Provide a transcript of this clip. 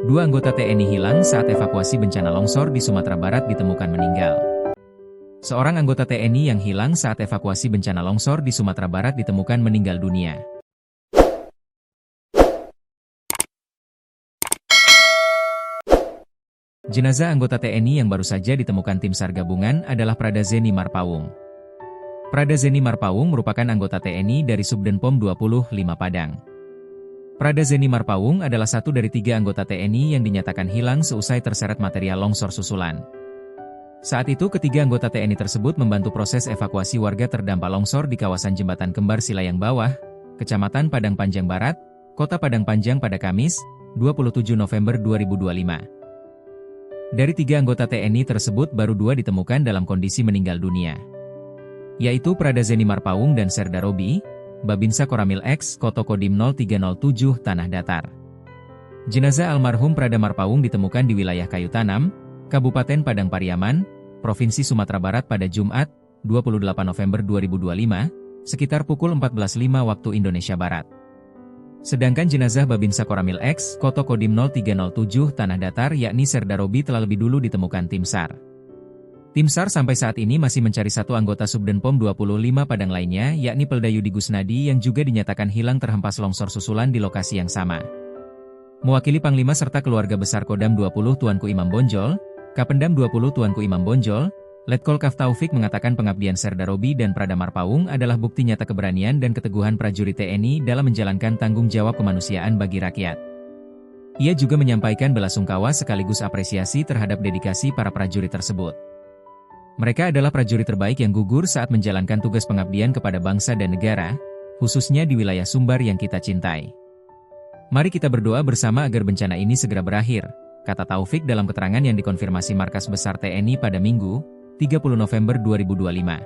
Dua anggota TNI hilang saat evakuasi bencana longsor di Sumatera Barat ditemukan meninggal. Seorang anggota TNI yang hilang saat evakuasi bencana longsor di Sumatera Barat ditemukan meninggal dunia. Jenazah anggota TNI yang baru saja ditemukan tim SAR gabungan adalah Prada Zeni Marpaung. Prada Zeni Marpaung merupakan anggota TNI dari Subdenpom 25 Padang. Prada Zeni Marpaung adalah satu dari 3 anggota TNI yang dinyatakan hilang seusai terseret material longsor susulan. Saat itu ketiga anggota TNI tersebut membantu proses evakuasi warga terdampak longsor di kawasan Jembatan Kembar Silayang Bawah, Kecamatan Padang Panjang Barat, Kota Padang Panjang pada Kamis, 27 November 2025. Dari 3 anggota TNI tersebut baru 2 ditemukan dalam kondisi meninggal dunia, yaitu Prada Zeni Marpaung dan Serda Robi, Babinsa Koramil X, Koto Kodim 0307 Tanah Datar. Jenazah almarhum Prada Marpaung ditemukan di wilayah Kayu Tanam, Kabupaten Padang Pariaman, Provinsi Sumatera Barat pada Jumat, 28 November 2025, sekitar pukul 14.05 waktu Indonesia Barat. Sedangkan jenazah Babinsa Koramil X, Koto Kodim 0307 Tanah Datar yakni Serda Robi telah lebih dulu ditemukan tim SAR. Tim SAR sampai saat ini masih mencari satu anggota Subdenpom 25 Padang lainnya yakni Pelda Yudi Gusnadi yang juga dinyatakan hilang terhempas longsor susulan di lokasi yang sama. Mewakili Panglima serta keluarga besar Kodam 20 Tuanku Imam Bonjol, Kapendam 20 Tuanku Imam Bonjol, Letkol Kaf Taufik mengatakan pengabdian Serda Robi dan Prada Marpaung adalah bukti nyata keberanian dan keteguhan prajurit TNI dalam menjalankan tanggung jawab kemanusiaan bagi rakyat. Ia juga menyampaikan belasungkawa sekaligus apresiasi terhadap dedikasi para prajurit tersebut. Mereka adalah prajurit terbaik yang gugur saat menjalankan tugas pengabdian kepada bangsa dan negara, khususnya di wilayah Sumbar yang kita cintai. Mari kita berdoa bersama agar bencana ini segera berakhir, kata Taufik dalam keterangan yang dikonfirmasi Markas Besar TNI pada Minggu, 30 November 2025.